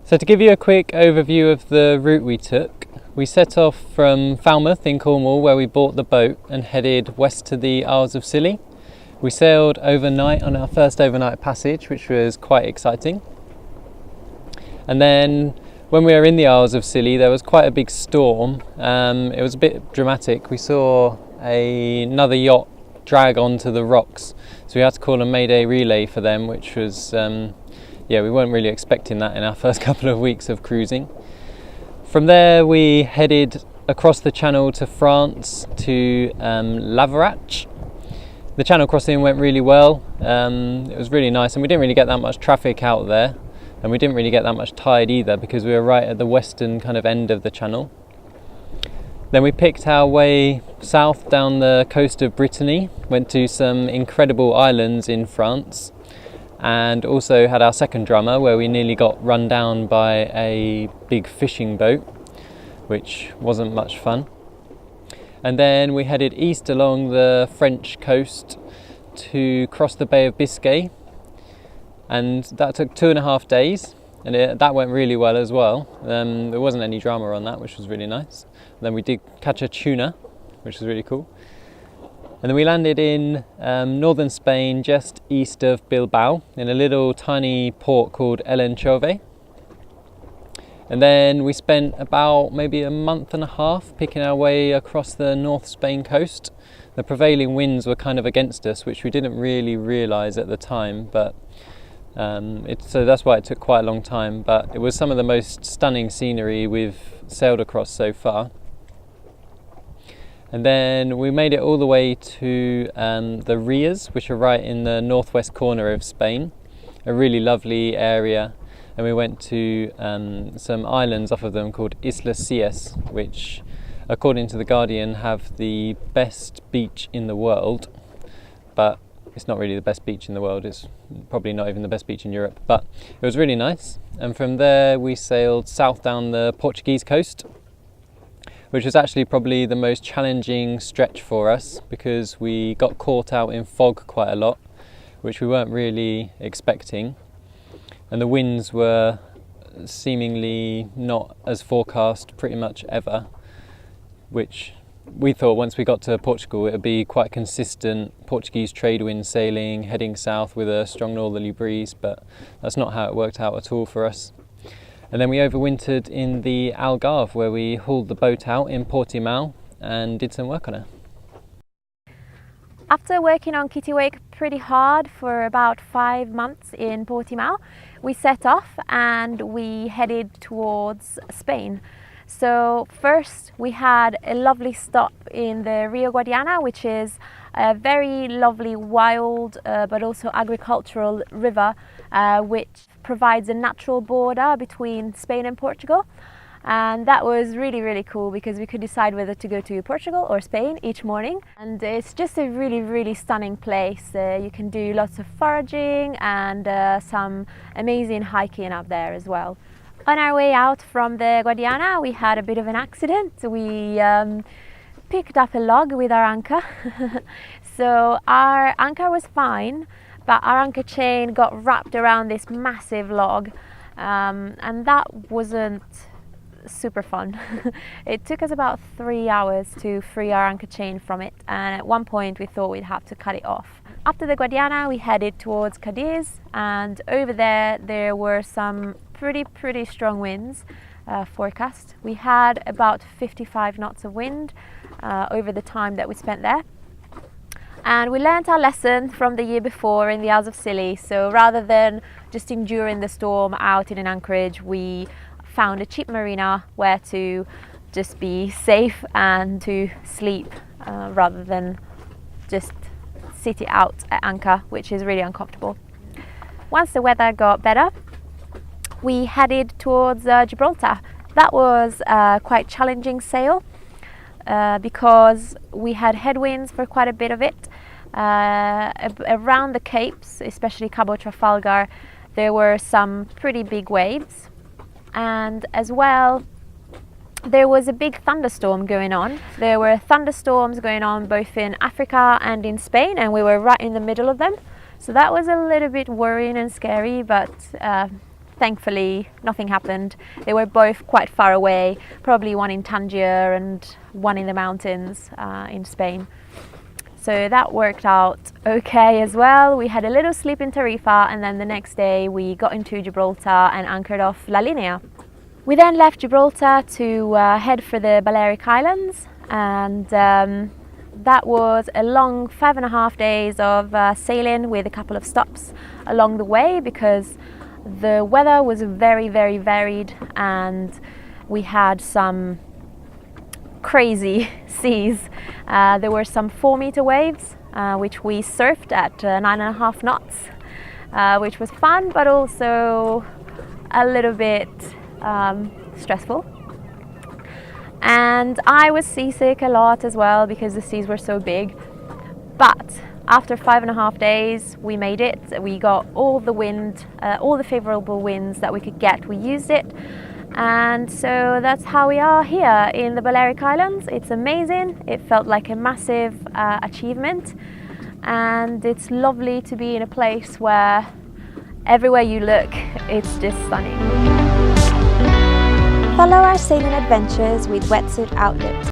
So to give you a quick overview of the route we took, we set off from Falmouth in Cornwall, where we bought the boat, and headed west to the Isles of Scilly. We sailed overnight on our first overnight passage, which was quite exciting. And then when we were in the Isles of Scilly, there was quite a big storm. It was a bit dramatic. We saw another yacht drag onto the rocks, so we had to call a mayday relay for them, which was we weren't really expecting that in our first couple of weeks of cruising. From there we headed across the channel to France, to Laverache. The channel crossing went really well. It was really nice, and we didn't really get that much traffic out there, and we didn't really get that much tide either, because we were right at the western kind of end of the channel. Then we picked our way south down the coast of Brittany, went to some incredible islands in France, and also had our second drama where we nearly got run down by a big fishing boat, which wasn't much fun. And then we headed east along the French coast to cross the Bay of Biscay, and that took 2.5 days, and that went really well as well. There wasn't any drama on that, which was really nice. And then we did catch a tuna, which was really cool. And then we landed in northern Spain, just east of Bilbao, in a little tiny port called El Enchove. And then we spent about maybe a month and a half picking our way across the North Spain coast. The prevailing winds were kind of against us, which we didn't really realise at the time, but so that's why it took quite a long time. But it was some of the most stunning scenery we've sailed across so far. And then we made it all the way to the Rias, which are right in the northwest corner of Spain, a really lovely area. And we went to some islands off of them called Islas Cíes, which, according to The Guardian, have the best beach in the world. But it's not really the best beach in the world, it's probably not even the best beach in Europe. But it was really nice. And from there we sailed south down the Portuguese coast, which was actually probably the most challenging stretch for us, because we got caught out in fog quite a lot, which we weren't really expecting. And the winds were seemingly not as forecast pretty much ever, which we thought once we got to Portugal it would be quite consistent Portuguese trade wind sailing, heading south with a strong northerly breeze, but that's not how it worked out at all for us. And then we overwintered in the Algarve, where we hauled the boat out in Portimao and did some work on it. After working on Kittiwake pretty hard for about 5 months in Portimao, we set off and we headed towards Spain. So first we had a lovely stop in the Rio Guadiana, which is a very lovely wild but also agricultural river which provides a natural border between Spain and Portugal. And that was really cool, because we could decide whether to go to Portugal or Spain each morning. And it's just a really stunning place. You can do lots of foraging and some amazing hiking up there as well. On our way out from the Guadiana we had a bit of an accident. We picked up a log with our anchor. So our anchor was fine, but our anchor chain got wrapped around this massive log, and that wasn't super fun. It took us about 3 hours to free our anchor chain from it, and at one point we thought we'd have to cut it off. After the Guadiana we headed towards Cadiz, and over there were some pretty strong winds forecast. We had about 55 knots of wind over the time that we spent there. And we learnt our lesson from the year before in the Isles of Scilly. So rather than just enduring the storm out in an anchorage, we found a cheap marina where to just be safe and to sleep rather than just sit it out at anchor, which is really uncomfortable. Once the weather got better, we headed towards Gibraltar. That was a quite challenging sail because we had headwinds for quite a bit of it. Around the capes, especially Cabo Trafalgar, there were some pretty big waves, and as well there was a big thunderstorm going on. There were thunderstorms going on both in Africa and in Spain, and we were right in the middle of them. So that was a little bit worrying and scary, but thankfully nothing happened. They were both quite far away, probably one in Tangier and one in the mountains in Spain. So that worked out okay as well. We had a little sleep in Tarifa, and then the next day we got into Gibraltar and anchored off La Linea. We then left Gibraltar to head for the Balearic Islands, and that was a long 5.5 days of sailing with a couple of stops along the way, because the weather was very, very varied and we had some crazy seas. There were some 4-meter waves which we surfed at 9.5 knots, which was fun but also a little bit stressful. And I was seasick a lot as well because the seas were so big. But after 5.5 days we made it. We got all the wind, all the favourable winds that we could get. We used it. And so that's how we are here in the Balearic Islands. It's amazing. It felt like a massive achievement, and it's lovely to be in a place where everywhere you look it's just stunning. Follow our sailing adventures with Wetsuit Outlook.